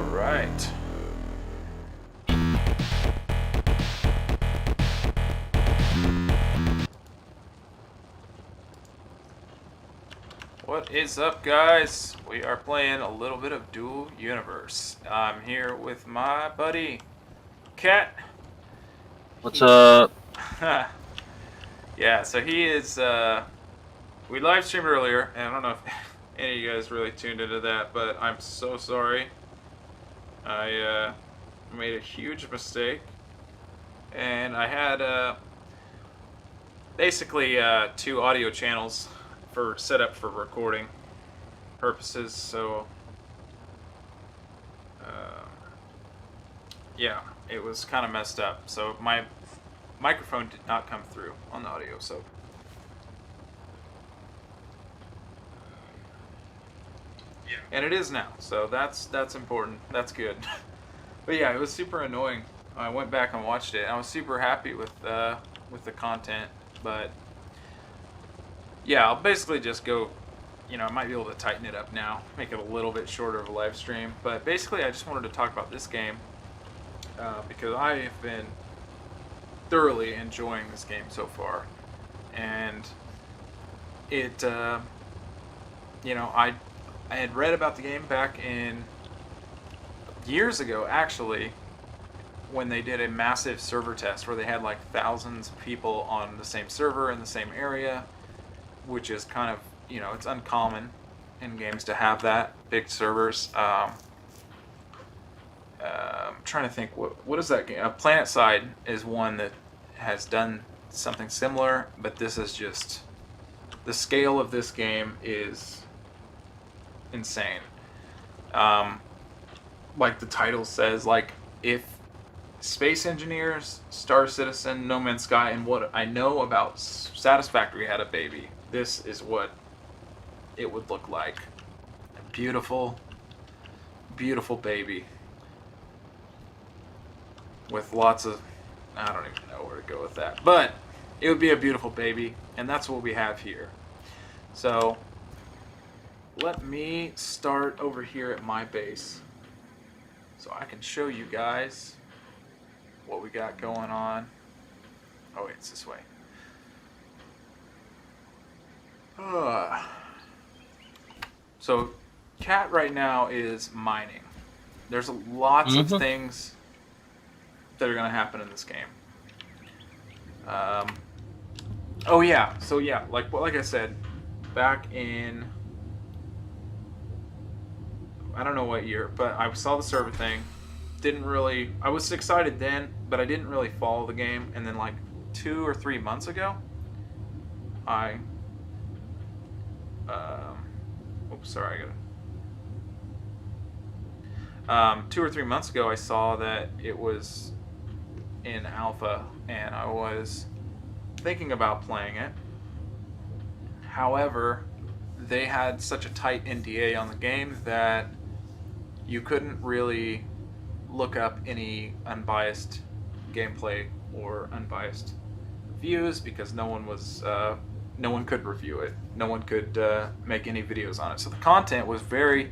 Right. What is up, guys? We are playing a little bit of Dual Universe. I'm here with my buddy, Cat. What's He, up? yeah, so he is. We live streamed earlier, and I don't know if any of you guys really tuned into that, but I'm so sorry. I made a huge mistake, and I had basically two audio channels for set up for recording purposes. So yeah, it was kind of messed up. So my microphone did not come through on the audio. So yeah, and it is now. So that's important. That's good. But yeah, it was super annoying. I went back and watched it. And I was super happy with the content, but yeah, I'll basically just go. I might be able to tighten it up now, make it a little bit shorter of a live stream. But basically, I just wanted to talk about this game because I have been thoroughly enjoying this game so far, and it. I had read about the game back in years ago, actually, when they did a massive server test where they had like thousands of people on the same server in the same area, which is kind of, it's uncommon in games to have that big servers. I'm trying to think, what is that game? Planet Side is one that has done something similar, but this is just, the scale of this game is insane. Like the title says, like, if Space Engineers, Star Citizen, No Man's Sky, and what I know about Satisfactory had a baby, this is what it would look like. A beautiful, beautiful baby. With lots of, I don't even know where to go with that. But it would be a beautiful baby, and that's what we have here. So let me start over here at my base so I can show you guys what we got going on. Oh wait, it's this way. So Cat right now is mining. There's lots of things that are going to happen in this game. Oh yeah, so yeah, like I said, back in, I don't know what year, but I saw the server thing. I was excited then, but I didn't really follow the game. And then like 2 or 3 months ago, oops, sorry, 2 or 3 months ago, I saw that it was in alpha, and I was thinking about playing it. However, they had such a tight NDA on the game that you couldn't really look up any unbiased gameplay or unbiased reviews because no one could review it. No one could make any videos on it. So the content was very,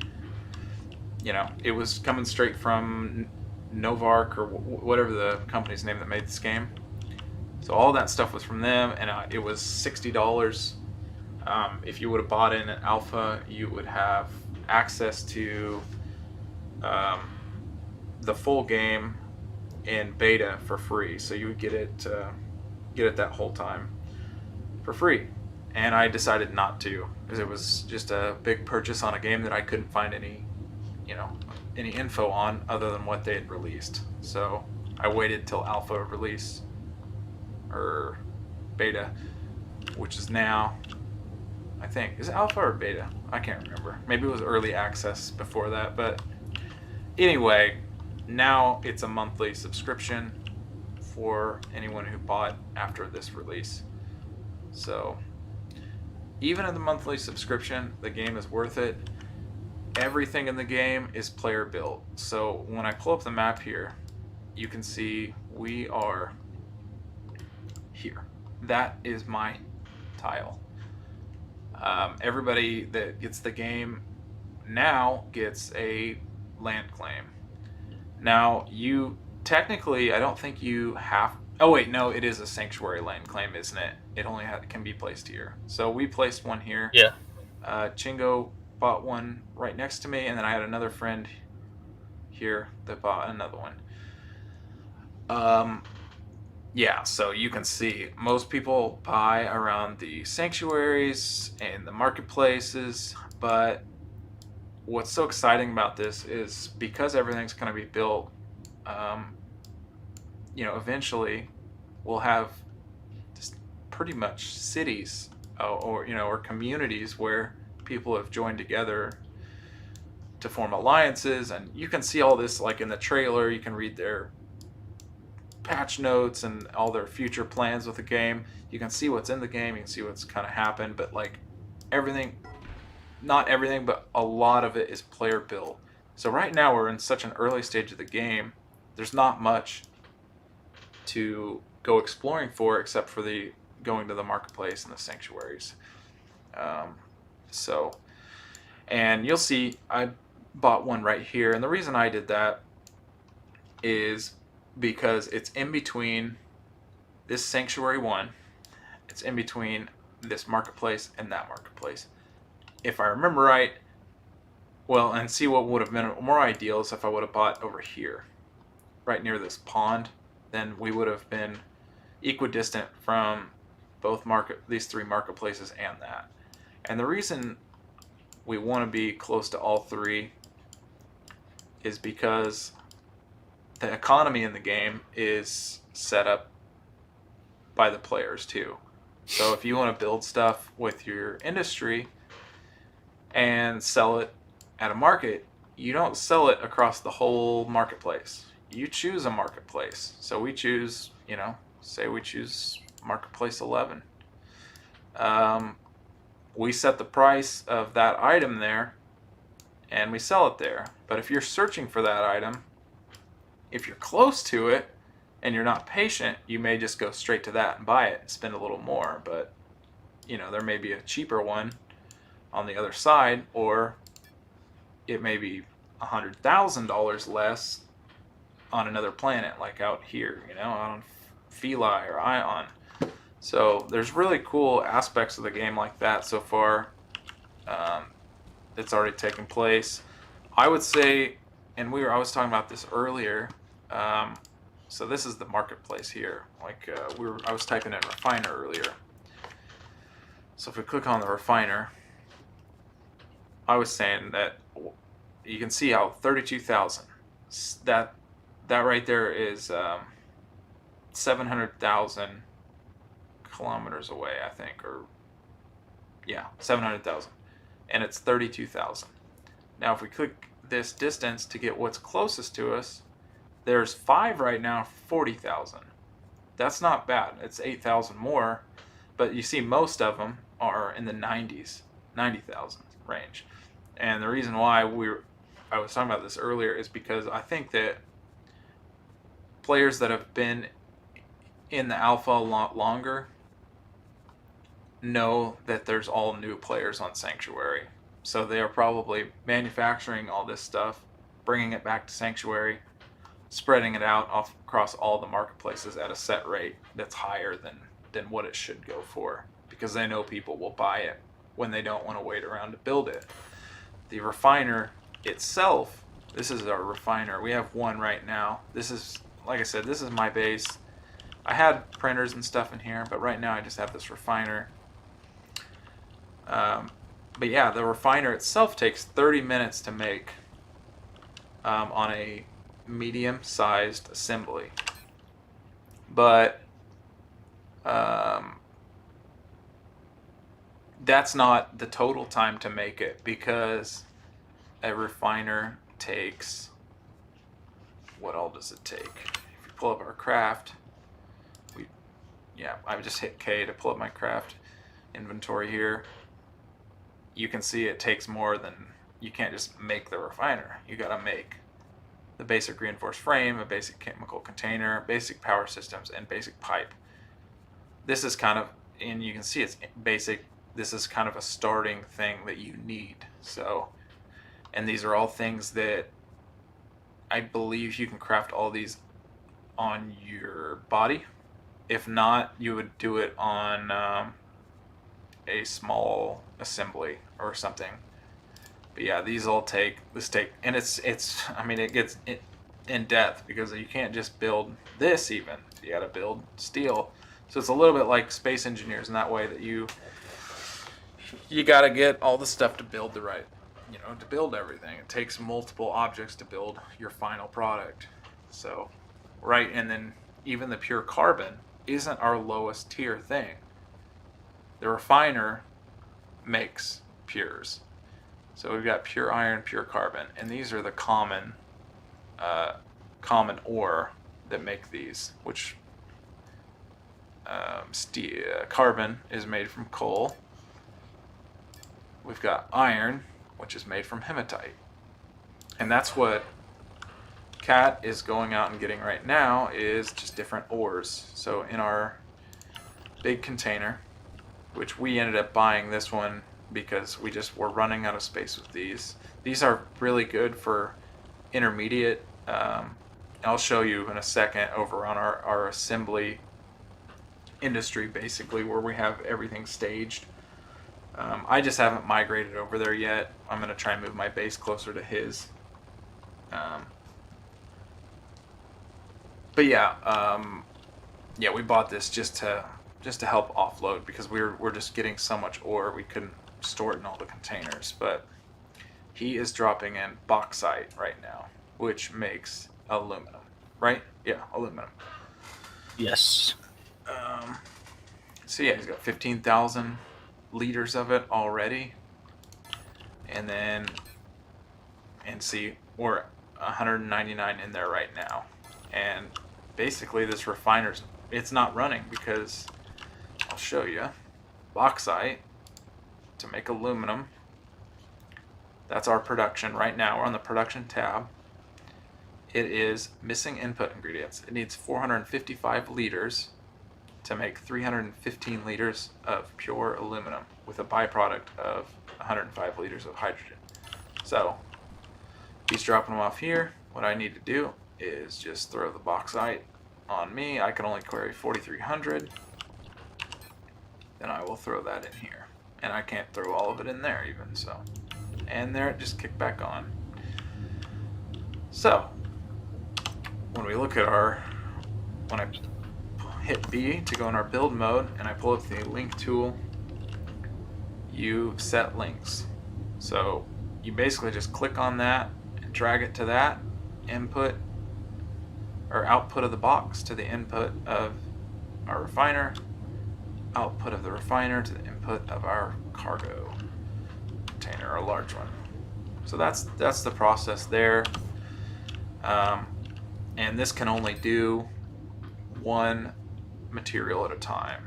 it was coming straight from Novark or whatever the company's name that made this game. So all that stuff was from them, and it was $60. If you would have bought in at alpha, you would have access to the full game in beta for free. So you would get it that whole time for free. And I decided not to because it was just a big purchase on a game that I couldn't find any info on other than what they had released. So I waited till alpha release or beta, which is now, I think, is it alpha or beta? I can't remember. Maybe it was early access before that. But anyway, now it's a monthly subscription for anyone who bought after this release. So even in the monthly subscription, the game is worth it. Everything in the game is player built. So when I pull up the map here, you can see we are here. That is my tile. Everybody that gets the game now gets a land claim. Now, you technically, I don't think you have. Oh wait, no, it is a sanctuary land claim, isn't it? It only can be placed here. So we placed one here. Yeah. Chingo bought one right next to me, and then I had another friend here that bought another one. Yeah, so you can see most people buy around the sanctuaries and the marketplaces, but what's so exciting about this is because everything's going to be built, um, eventually we'll have just pretty much cities or communities where people have joined together to form alliances, and you can see all this like in the trailer. You can read their patch notes and all their future plans with the game. You can see what's in the game. You can see what's kind of happened, but like everything, not everything, but a lot of it is player built. So right now we're in such an early stage of the game. There's not much to go exploring for except for the going to the marketplace and the sanctuaries. Um, so, and you'll see I bought one right here, and the reason I did that is because it's in between this sanctuary one. It's in between this marketplace and that marketplace. If I remember right, well, and see what would have been more ideal is if I would have bought over here, right near this pond, then we would have been equidistant from these three marketplaces and that. And the reason we want to be close to all three is because the economy in the game is set up by the players too. So if you want to build stuff with your industry and sell it at a market, you don't sell it across the whole marketplace. You choose a marketplace. So we choose, say we choose marketplace 11. We set the price of that item there and we sell it there. But if you're searching for that item, if you're close to it and you're not patient, you may just go straight to that and buy it and spend a little more. But, there may be a cheaper one on the other side, or it may be $100,000 less on another planet, like out here, out on Feli or Ion. So there's really cool aspects of the game like that so far. It's already taken place. I would say, and I was talking about this earlier. So this is the marketplace here. Like I was typing in refiner earlier. So if we click on the refiner, I was saying that you can see how 32,000. That right there is 700,000 kilometers away, I think, or 700,000, and it's 32,000. Now, if we click this distance to get what's closest to us, there's 5 right now, 40,000. That's not bad. It's 8,000 more, but you see most of them are in the 90,000 range. And the reason why I was talking about this earlier is because I think that players that have been in the alpha a lot longer know that there's all new players on Sanctuary. So they are probably manufacturing all this stuff, bringing it back to Sanctuary, spreading it out across all the marketplaces at a set rate that's higher than what it should go for, because they know people will buy it when they don't want to wait around to build it. The refiner itself, this is our refiner. We have one right now. This is, like I said, this is my base. I had printers and stuff in here, but right now I just have this refiner. But yeah, the refiner itself takes 30 minutes to make on a medium-sized assembly. But that's not the total time to make it, because a refiner takes, what all does it take? If you pull up our craft, I just hit K to pull up my craft inventory here. You can see it takes more than, you can't just make the refiner. You gotta make the basic reinforced frame, a basic chemical container, basic power systems, and basic pipe. This is kind of, and you can see it's basic, this is kind of a starting thing that you need. So, and these are all things that I believe you can craft all these on your body. If not, you would do it on a small assembly or something. But yeah, these all take and it's I mean it gets in depth because you can't just build this even. You got to build steel. So it's a little bit like space engineers in that way that you got to get all the stuff to build to build everything. It takes multiple objects to build your final product. So, right, and then even the pure carbon isn't our lowest tier thing. The refiner makes pures. So we've got pure iron, pure carbon, and these are the common ore that make these, which carbon is made from coal. We've got iron, which is made from hematite. And that's what Kat is going out and getting right now, is just different ores. So in our big container, which we ended up buying this one because we just were running out of space with these. These are really good for intermediate. I'll show you in a second over on our assembly industry, basically, where we have everything staged. I just haven't migrated over there yet. I'm going to try and move my base closer to his. But yeah, we bought this just to help offload because we're just getting so much ore we couldn't store it in all the containers. But he is dropping in bauxite right now, which makes aluminum, right? Yeah, aluminum. Yes. So yeah, he's got 15,000 liters of it already, and see, we're 199 in there right now, and basically this refiner's it's not running because I'll show you. Bauxite to make aluminum. That's our production right now. We're on the production tab. It is missing input ingredients. It needs 455 liters to make 315 liters of pure aluminum with a byproduct of 105 liters of hydrogen. So he's dropping them off here. What I need to do is just throw the bauxite on me. I can only carry 4,300. Then I will throw that in here. And I can't throw all of it in there even, so. And there it just kicked back on. So, when we look at when I hit B to go in our build mode and I pull up the link tool, you set links. So you basically just click on that and drag it to that input or output of the box to the input of our refiner, output of the refiner to the input of our cargo container, a large one. So that's the process there. And this can only do one material at a time.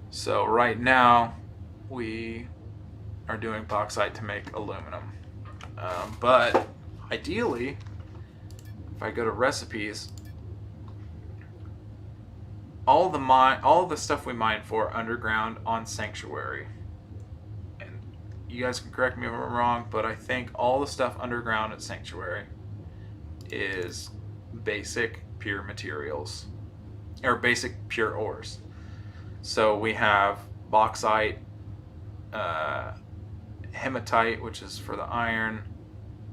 So right now we are doing bauxite to make aluminum. But ideally, if I go to recipes, all the stuff we mine for underground on Sanctuary, and you guys can correct me if I'm wrong, but I think all the stuff underground at Sanctuary is basic pure materials or basic pure ores. So we have bauxite, hematite, which is for the iron,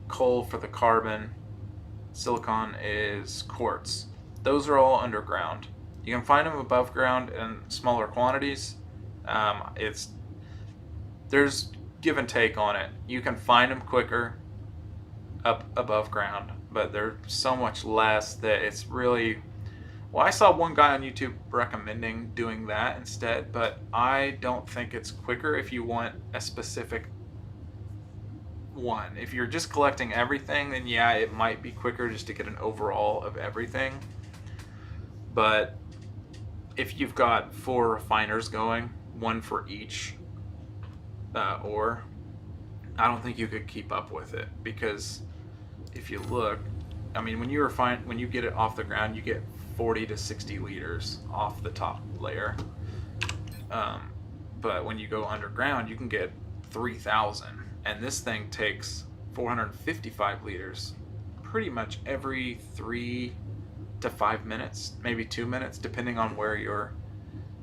coal for the carbon, silicon is quartz. Those are all underground. You can find them above ground in smaller quantities. There's give and take on it. You can find them quicker up above ground, but they're so much less that it's really. Well, I saw one guy on YouTube recommending doing that instead, but I don't think it's quicker if you want a specific one. If you're just collecting everything, then yeah, it might be quicker just to get an overall of everything. But if you've got 4 refiners going, one for each ore, I don't think you could keep up with it, because if you look, I mean, when you get it off the ground, you get 40 to 60 liters off the top layer. But when you go underground, you can get 3,000, and this thing takes 455 liters pretty much every 3 to 5 minutes, maybe 2 minutes, depending on where your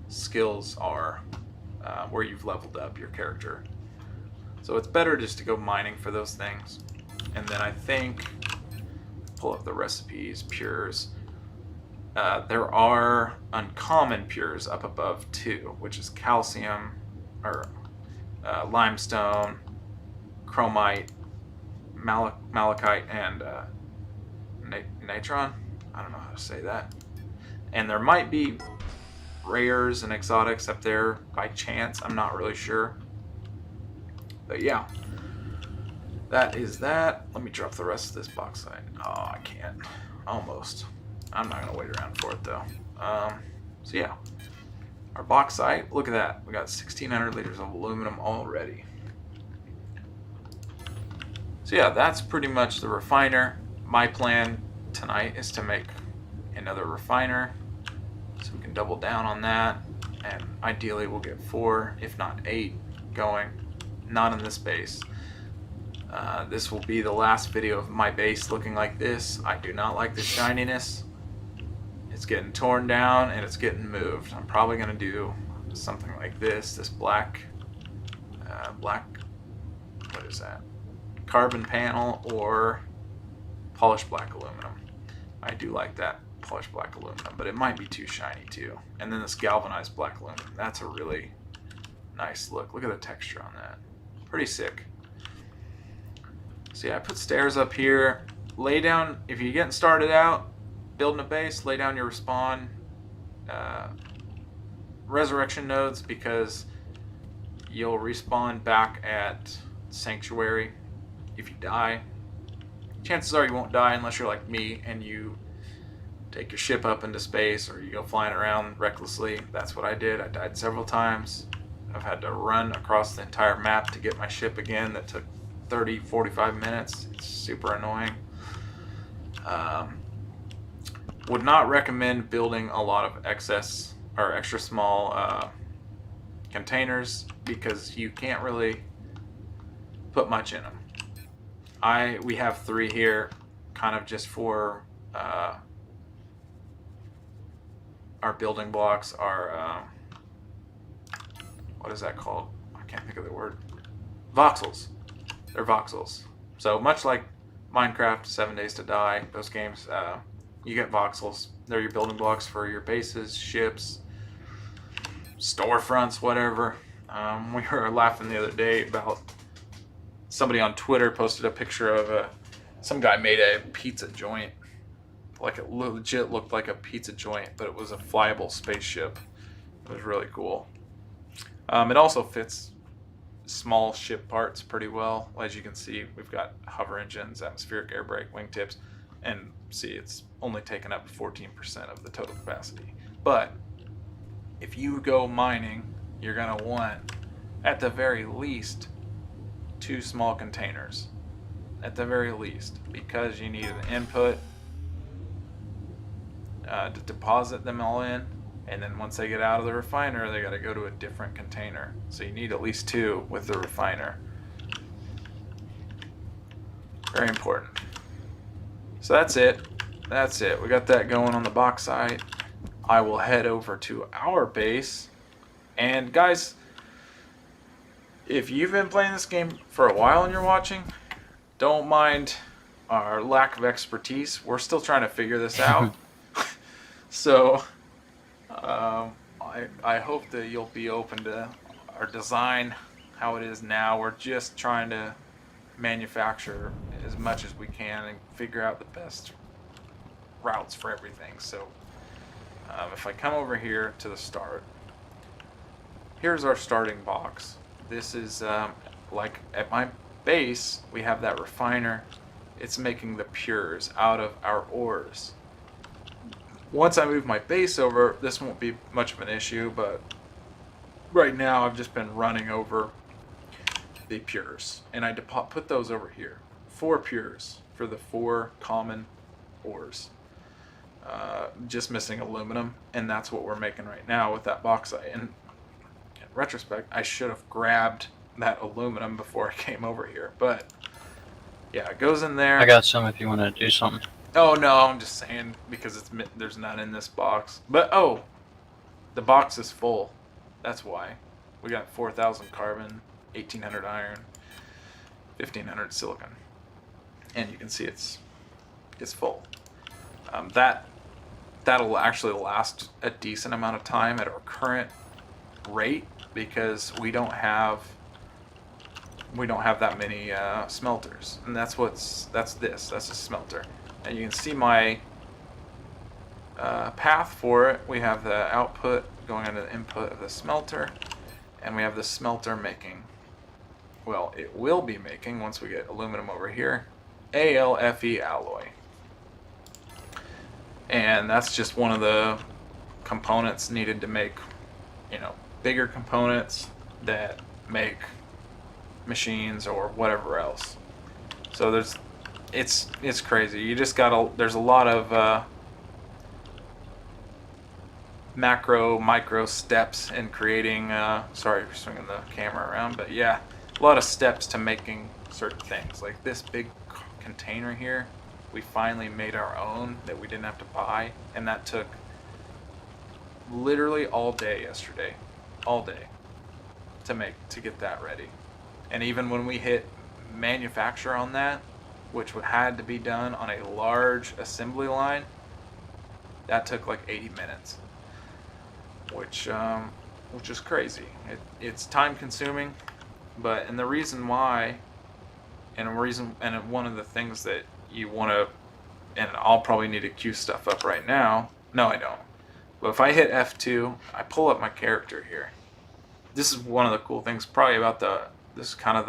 skills are, where you've leveled up your character. So it's better just to go mining for those things. And then I think, pull up the recipes, pures. There are uncommon pures up above too, which is calcium, or limestone, chromite, malachite, and natron. I don't know how to say that. And there might be rares and exotics up there by chance. I'm not really sure. But yeah, that is that. Let me drop the rest of this bauxite. Oh, I can't. Almost. I'm not going to wait around for it though. So yeah, our bauxite, look at that. We got 1,600 liters of aluminum already. So yeah, that's pretty much the refiner. My plan tonight is to make another refiner, so we can double down on that, and ideally we'll get 4, if not 8, going. Not in this base. This will be the last video of my base looking like this. I do not like the shininess. It's getting torn down and it's getting moved. I'm probably going to do something like this. This black, what is that? Carbon panel or polished black aluminum. I do like that polished black aluminum, but it might be too shiny too. And then this galvanized black aluminum. That's a really nice look. Look at the texture on that. Pretty sick. So yeah, I put stairs up here. Lay down, if you're getting started out, building a base, lay down your respawn resurrection nodes, because you'll respawn back at Sanctuary if you die. Chances are you won't die unless you're like me and you take your ship up into space or you go flying around recklessly. That's what I did. I died several times. I've had to run across the entire map to get my ship again. That took 30, 45 minutes. It's super annoying. Would not recommend building a lot of excess or extra small containers, because you can't really put much in them. We have 3 here, kind of just for our building blocks, our what is that called? I can't think of the word. Voxels. They're voxels. So much like Minecraft, 7 Days to Die, those games, you get voxels. They're your building blocks for your bases, ships, storefronts, whatever. We were laughing the other day about somebody on Twitter posted a picture of some guy made a pizza joint. Like, it legit looked like a pizza joint, but it was a flyable spaceship. It was really cool. It also fits small ship parts pretty well. As you can see, we've got hover engines, atmospheric air brake, wingtips, and see, it's only taken up 14% of the total capacity. But if you go mining, you're going to want, at the very least, 2 small containers. At the very least, because you need an input to deposit them all in, and then once they get out of the refiner, they got to go to a different container. So you need at least 2 with the refiner. Very important. So that's it. That's it. We got that going on the bauxite. I will head over to our base. And guys, if you've been playing this game for a while and you're watching, don't mind our lack of expertise. We're still trying to figure this out. So I hope that you'll be open to our design, how it is now. We're just trying to manufacture as much as we can and figure out the best routes for everything. So if I come over here to the start, here's our starting box. This is like at my base, we have that refiner. It's making the pures out of our ores. Once I move my base over, this won't be much of an issue, but right now I've just been running over the pures, and I put those over here. 4 pures for the 4 common ores. Just missing aluminum, and that's what we're making right now with that bauxite. And in retrospect, I should have grabbed that aluminum before I came over here, but Yeah, it goes in there. I got some if you want to do something. Oh no, I'm just saying because there's none in this box. But oh, the box is full. That's why. We got 4,000 carbon, 1,800 iron, 1,500 silicon, and you can see it's full. That'll actually last a decent amount of time at our current rate because we don't have that many smelters, and that's a smelter, and you can see my path for it. We have the output going into the input of the smelter, and we have the smelter making, well, it will be making once we get aluminum over here, AlFe alloy. And that's just one of the components needed to make, bigger components that make machines or whatever else. So it's crazy. You just there's a lot of micro steps in creating, sorry for swinging the camera around, but yeah, a lot of steps to making certain things. Like this big container here, we finally made our own that we didn't have to buy, and that took literally all day yesterday, all day to get that ready. And even when we hit manufacture on that, which had to be done on a large assembly line, that took like 80 minutes, which is crazy. It's time consuming, and the reason why, and one of the things that you want to, and I'll probably need to queue stuff up right now. No, I don't. But if I hit F2, I pull up my character here. This is one of the cool things probably about this kind of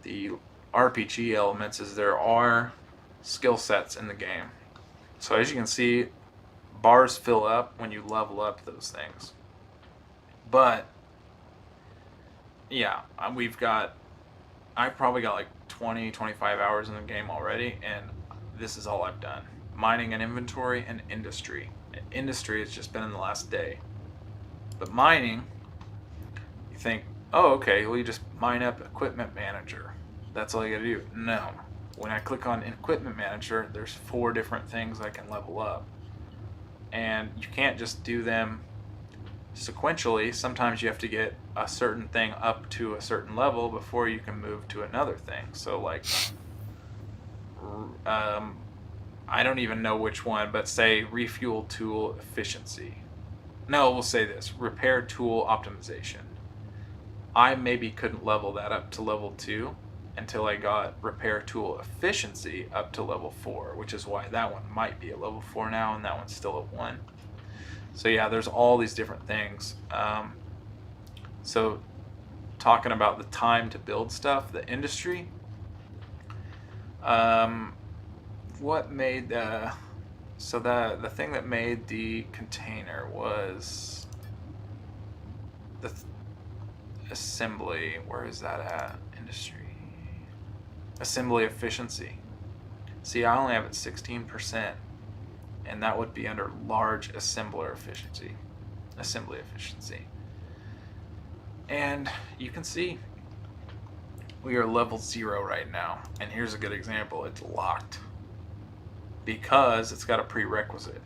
the RPG elements is there are skill sets in the game. So as you can see, bars fill up when you level up those things. But yeah, I've probably got like 20, 25 hours in the game already, and this is all I've done. Mining and inventory and industry. Industry has just been in the last day. But mining, you think, oh, okay, well, you just mine up equipment manager. That's all you gotta do. No. When I click on equipment manager, there's 4 different things I can level up. And you can't just do them sequentially. Sometimes you have to get a certain thing up to a certain level before you can move to another thing. So like, I don't even know which one, but say refuel tool efficiency. No, we'll say this, repair tool optimization. I maybe couldn't level that up to level 2 until I got repair tool efficiency up to level 4, which is why that one might be at level 4 now and that one's still at 1. So yeah, there's all these different things. So talking about the time to build stuff, the industry, what made so the thing that made the container was the assembly. Where is that at? Industry, assembly efficiency. See, I only have it 16%, and that would be under large assembly efficiency. And you can see we are level 0 right now, and here's a good example. It's locked because it's got a prerequisite.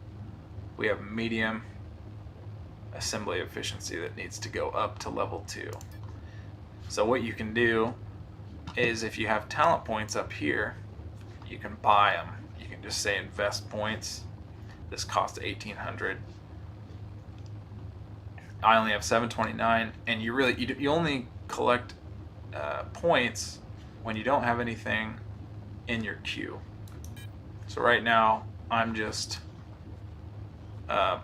We have medium assembly efficiency that needs to go up to level 2. So what you can do is, if you have talent points up here, you can buy them. You can just say invest points. This costs 1,800. I only have 729, and you only collect points when you don't have anything in your queue. So right now I'm just I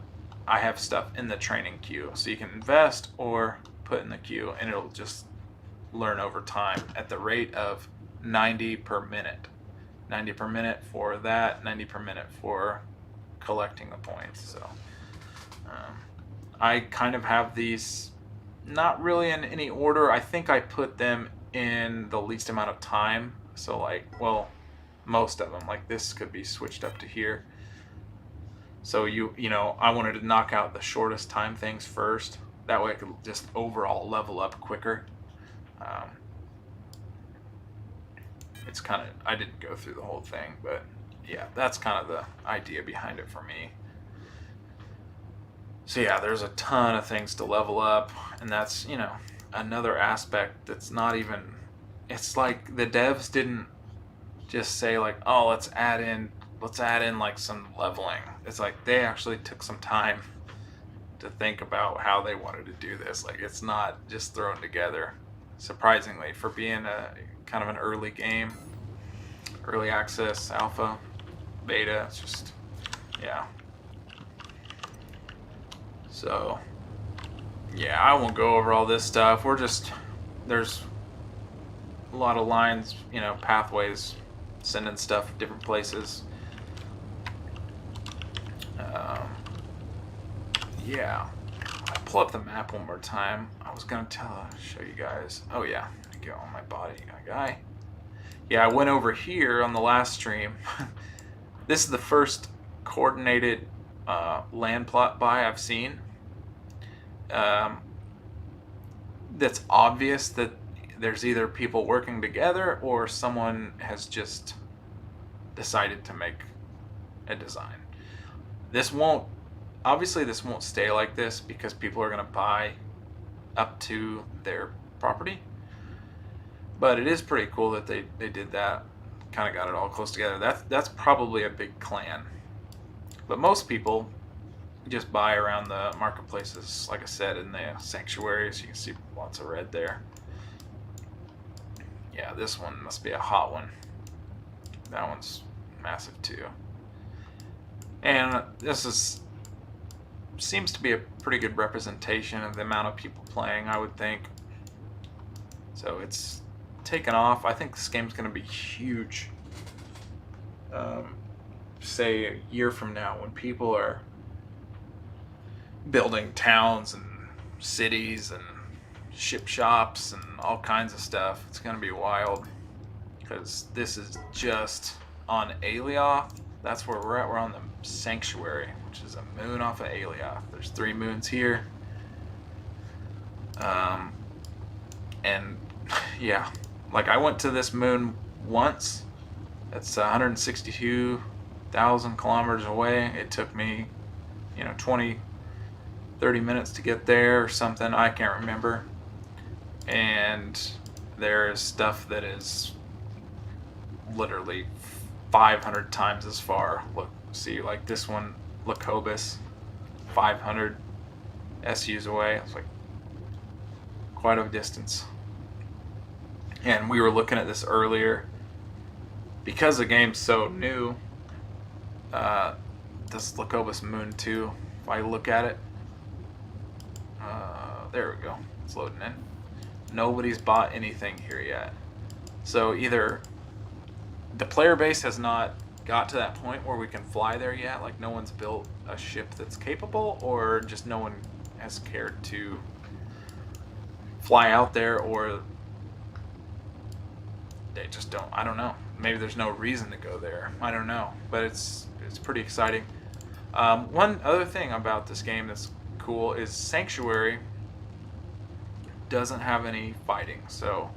have stuff in the training queue, so you can invest or put in the queue, and it'll just learn over time at the rate of 90 per minute. 90 per minute for that, 90 per minute for collecting the points. So I kind of have these not really in any order. I think I put them in the least amount of time. So like, well, most of them, like this could be switched up to here. So I wanted to knock out the shortest time things first. That way I could just overall level up quicker. it's kind of, I didn't go through the whole thing, but yeah, that's kind of the idea behind it for me. So yeah, there's a ton of things to level up, and that's, another aspect that's not even, it's like the devs didn't just say like, oh, let's add in like some leveling. It's like they actually took some time to think about how they wanted to do this. Like, it's not just thrown together, surprisingly, for being a kind of an early game, early access, alpha, beta. It's just, yeah. So, yeah, I won't go over all this stuff. There's a lot of lines, pathways, sending stuff different places. Yeah. I pull up the map one more time. I was gonna show you guys. Oh yeah, I go on my body, guy. Yeah, I went over here on the last stream. This is the first coordinated land plot buy I've seen. That's obvious that there's either people working together or someone has just decided to make a design. This won't stay like this because people are going to buy up to their property. But it is pretty cool that they did that. Kind of got it all close together. That's probably a big clan. But most people just buy around the marketplaces, like I said, in the sanctuaries. You can see lots of red there. Yeah, this one must be a hot one. That one's massive too. And this seems to be a pretty good representation of the amount of people playing, I would think. So it's taken off. I think this game's going to be huge. Say a year from now, when people are building towns and cities and ship shops and all kinds of stuff, it's going to be wild. Because this is just on Alioth. That's where we're at. We're on the Sanctuary, which is a moon off of Alioth. There's 3 moons here. And yeah, like I went to this moon once. It's 162,000 kilometers away. It took me, 20, 30 minutes to get there or something. I can't remember. And there's stuff that is literally 500 times as far. Look, see, like this one, Lacobus, 500 SUs away. It's like quite a distance. And we were looking at this earlier. Because the game's so new, this Lacobus Moon 2, if I look at it, there we go, it's loading in. Nobody's bought anything here yet. So either the player base has not got to that point where we can fly there yet, like no one's built a ship that's capable, or just no one has cared to fly out there, or they just don't. I don't know. Maybe there's no reason to go there. I don't know. But it's pretty exciting. One other thing about this game that's cool is Sanctuary doesn't have any fighting. So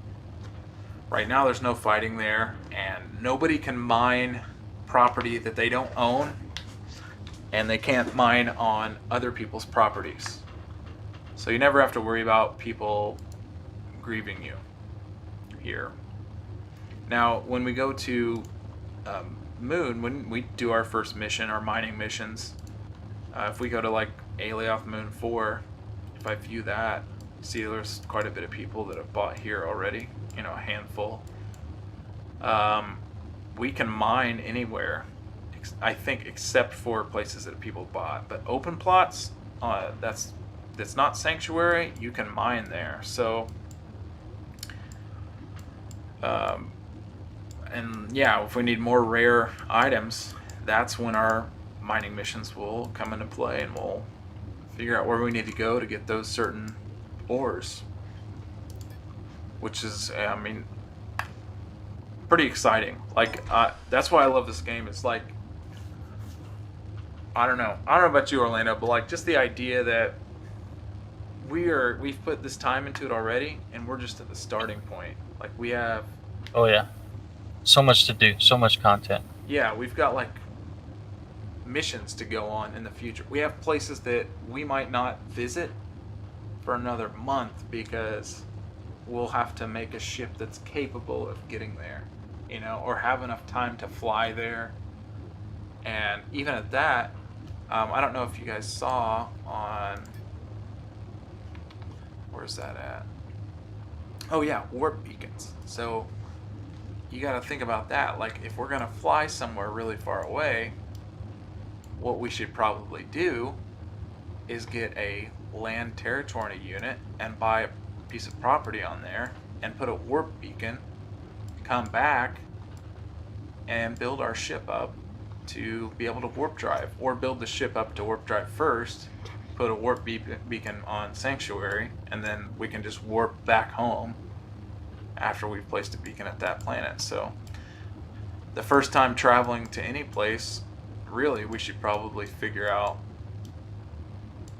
right now there's no fighting there, and nobody can mine property that they don't own, and they can't mine on other people's properties. So you never have to worry about people grieving you here. Now, when we go to Moon, when we do our first mission, our mining missions, if we go to like Alioth Moon 4, if I view that, see there's quite a bit of people that have bought here already, a handful. We can mine anywhere, I think, except for places that people bought. But open plots, that's not Sanctuary, you can mine there. So, and yeah, if we need more rare items, that's when our mining missions will come into play, and we'll figure out where we need to go to get those certain ores. Which is, pretty exciting. Like, that's why I love this game. It's like, I don't know about you, Orlando, but like just the idea that we've put this time into it already, and we're just at the starting point. Like we have. Oh yeah. so much to do, so much content. Yeah, we've got like missions to go on in the future. We have places that we might not visit for another month because we'll have to make a ship that's capable of getting there, or have enough time to fly there. And even at that, I don't know if you guys saw on, where's that at? Oh yeah, warp beacons. So you got to think about that. Like, if we're going to fly somewhere really far away, what we should probably do is get a land territory unit and buy a piece of property on there and put a warp beacon, come back and build our ship up to be able to warp drive, or build the ship up to warp drive first, put a warp beacon on Sanctuary, and then we can just warp back home after we've placed a beacon at that planet. So the first time traveling to any place, really, we should probably figure out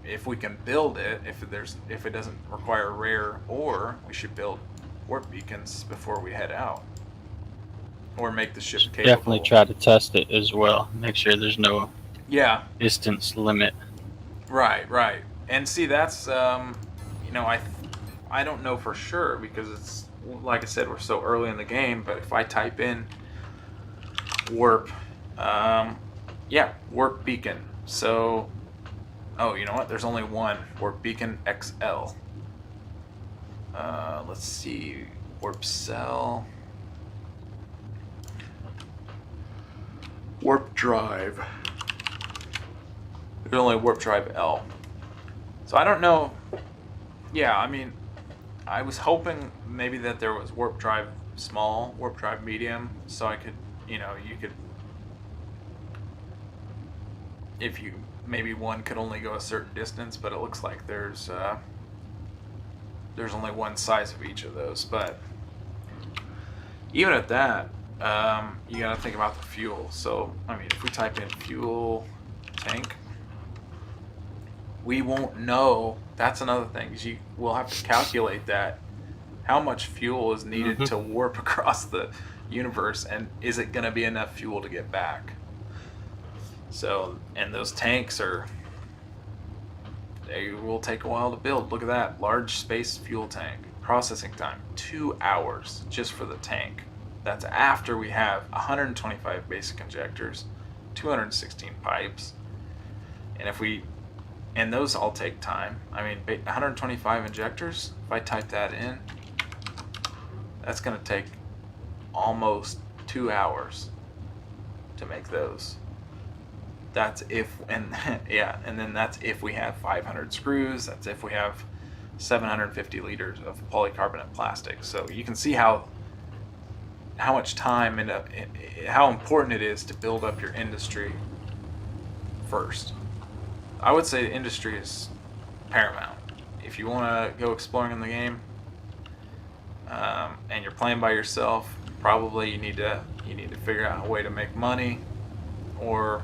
if we can build it, if it doesn't require rare, or we should build warp beacons before we head out, or make the ship capable. Definitely try to test it as well. Make sure there's no distance limit. Right. And see, that's I don't know for sure, because it's, like I said, we're so early in the game. But if I type in warp, warp beacon. So, oh, you know what? There's only one warp beacon XL. Let's see, warp cell, warp drive. There's only warp drive L. So I don't know. Yeah, I mean, I was hoping maybe that there was warp drive small, warp drive medium, so I could, you could, if you, maybe one could only go a certain distance, but it looks like there's only one size of each of those. But even at that, you gotta think about the fuel. So, I mean, if we type in fuel tank, we won't know. That's another thing, is we'll have to calculate that, how much fuel is needed to warp across the universe, and is it going to be enough fuel to get back. So, and those tanks they will take a while to build. Look at that, large space fuel tank. Processing time 2 hours just for the tank. That's after we have 125 basic injectors, 216 pipes, and those all take time. I mean, 125 injectors, if I type that in, that's going to take almost 2 hours to make those. That's and then that's if we have 500 screws. That's if we have 750 liters of polycarbonate plastic. So you can see how much time and how important it is to build up your industry first. I would say the industry is paramount. If you want to go exploring in the game, and you're playing by yourself, probably you need to figure out a way to make money, or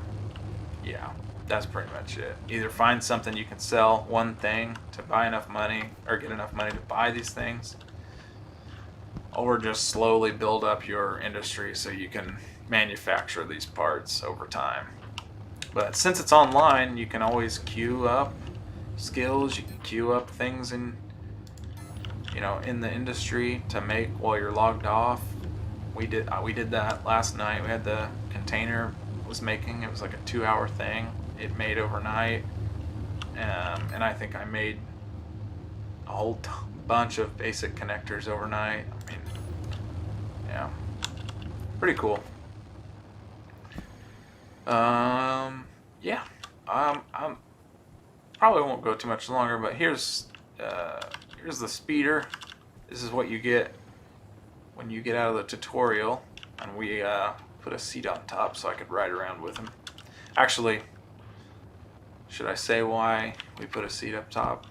that's pretty much it. Either find something you can sell, one thing, to buy enough money, or get enough money to buy these things, or just slowly build up your industry so you can manufacture these parts over time. But since it's online, you can always queue up skills. You can queue up things in the industry to make while you're logged off. We did that last night. We had the container was making. It was like a 2-hour thing. It made overnight, and I think I made a whole bunch of basic connectors overnight. I mean, yeah, pretty cool. I'm probably won't go too much longer, but here's the speeder. This is what you get when you get out of the tutorial, and we put a seat on top so I could ride around with him. Actually, should I say why we put a seat up top?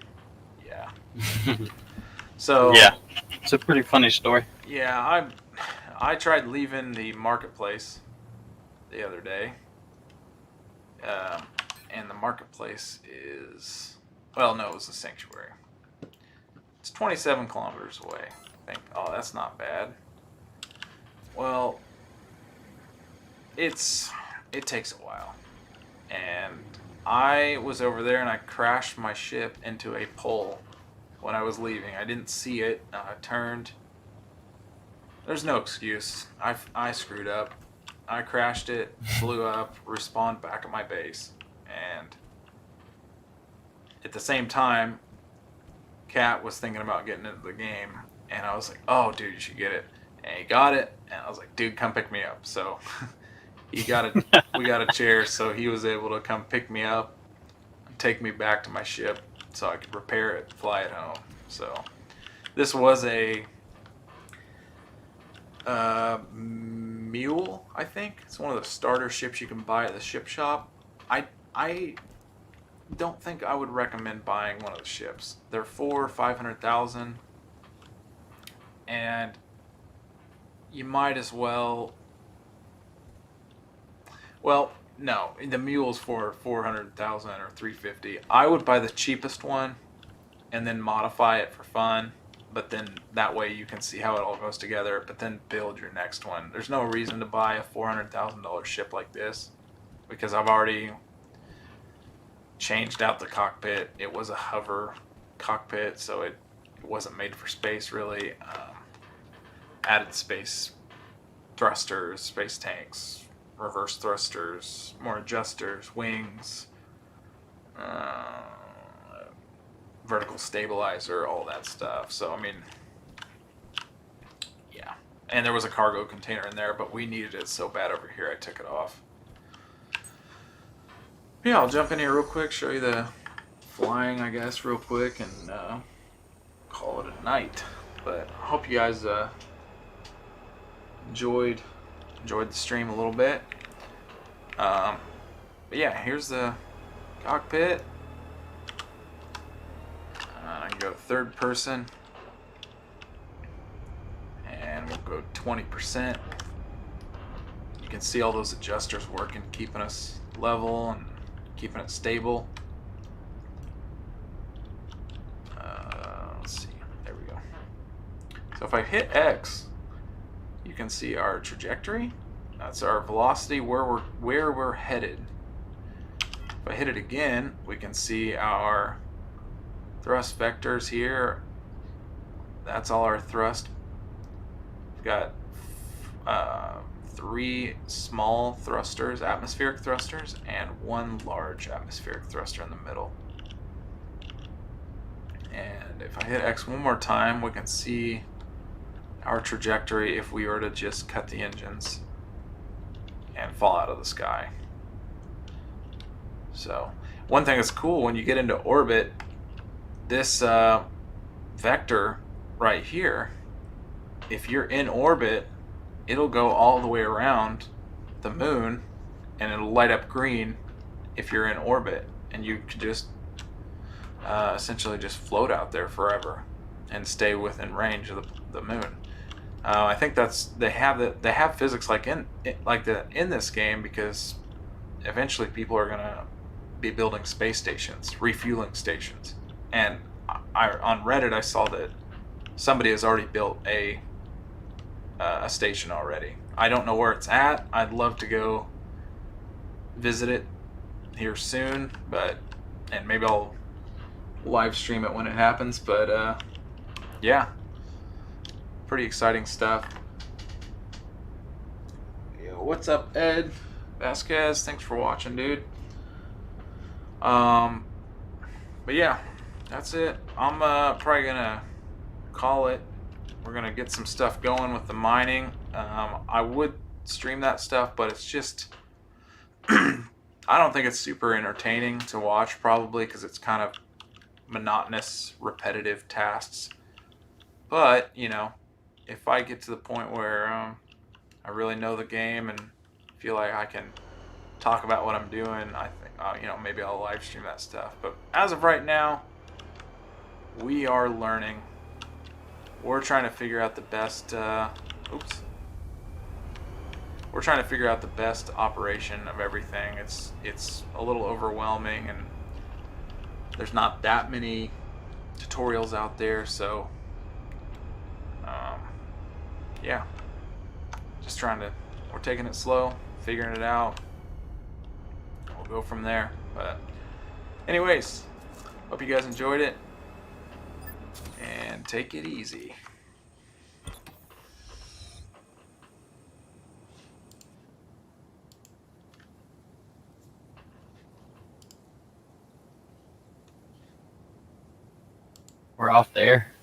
Yeah. So yeah, it's a pretty funny story. Yeah, I tried leaving the marketplace the other day. And the marketplace is, it was the Sanctuary. It's 27 kilometers away. I think, oh, that's not bad. Well, it takes a while. And I was over there and I crashed my ship into a pole when I was leaving. I didn't see it. I turned. There's no excuse. I screwed up. I crashed it, blew up, respawned back at my base, and at the same time, Kat was thinking about getting into the game, and I was like, "Oh, dude, you should get it." And he got it, and I was like, "Dude, come pick me up." So we got a chair, so he was able to come pick me up and take me back to my ship so I could repair it, fly it home. So this was a mule, I think. It's one of the starter ships you can buy at the ship shop. I don't think I would recommend buying one of the ships. They're 500,000, and you might as well. Well, no, the mule's for 400,000 or 350. I would buy the cheapest one, and then modify it for fun. But then that way you can see how it all goes together, but then build your next one. There's no reason to buy a $400,000 ship like this, because I've already changed out the cockpit. It was a hover cockpit, so it wasn't made for space really. Added space thrusters, space tanks, reverse thrusters, more adjusters, wings, vertical stabilizer, all that stuff. So I mean, yeah. And there was a cargo container in there, but we needed it so bad over here I took it off. Yeah, I'll jump in here real quick, show you the flying, I guess, real quick, and call it a night. But I hope you guys enjoyed the stream a little bit. But yeah, here's the cockpit. I can go third person, and we'll go 20%. You can see all those adjusters working, keeping us level and keeping it stable. Let's see, there we go. So if I hit X, you can see our trajectory. That's our velocity, where we're headed. If I hit it again, we can see our thrust vectors here. That's all our thrust. We've got 3 small thrusters, atmospheric thrusters, and 1 large atmospheric thruster in the middle. And if I hit X one more time, we can see our trajectory if we were to just cut the engines and fall out of the sky. So one thing that's cool, when you get into orbit, this vector right here, if you're in orbit, it'll go all the way around the moon, and it'll light up green if you're in orbit, and you can just essentially just float out there forever and stay within range of the moon. I think they have physics like that in this game, because eventually people are gonna be building space stations, refueling stations. And on Reddit, I saw that somebody has already built a station already. I don't know where it's at. I'd love to go visit it here soon, and maybe I'll live stream it when it happens. But yeah, pretty exciting stuff. Yo, what's up, Ed Vasquez? Thanks for watching, dude. But yeah, that's it. I'm probably gonna call it. We're gonna get some stuff going with the mining. I would stream that stuff, but it's just I don't think it's super entertaining to watch, probably because it's kind of monotonous, repetitive tasks. But you know, if I get to the point where I really know the game and feel like I can talk about what I'm doing, I think maybe I'll live stream that stuff. But as of right now, we are learning. We're trying to figure out the best. We're trying to figure out the best operation of everything. It's a little overwhelming, and there's not that many tutorials out there. So, yeah, we're taking it slow, figuring it out. We'll go from there. But anyways, hope you guys enjoyed it, and take it easy. We're off there.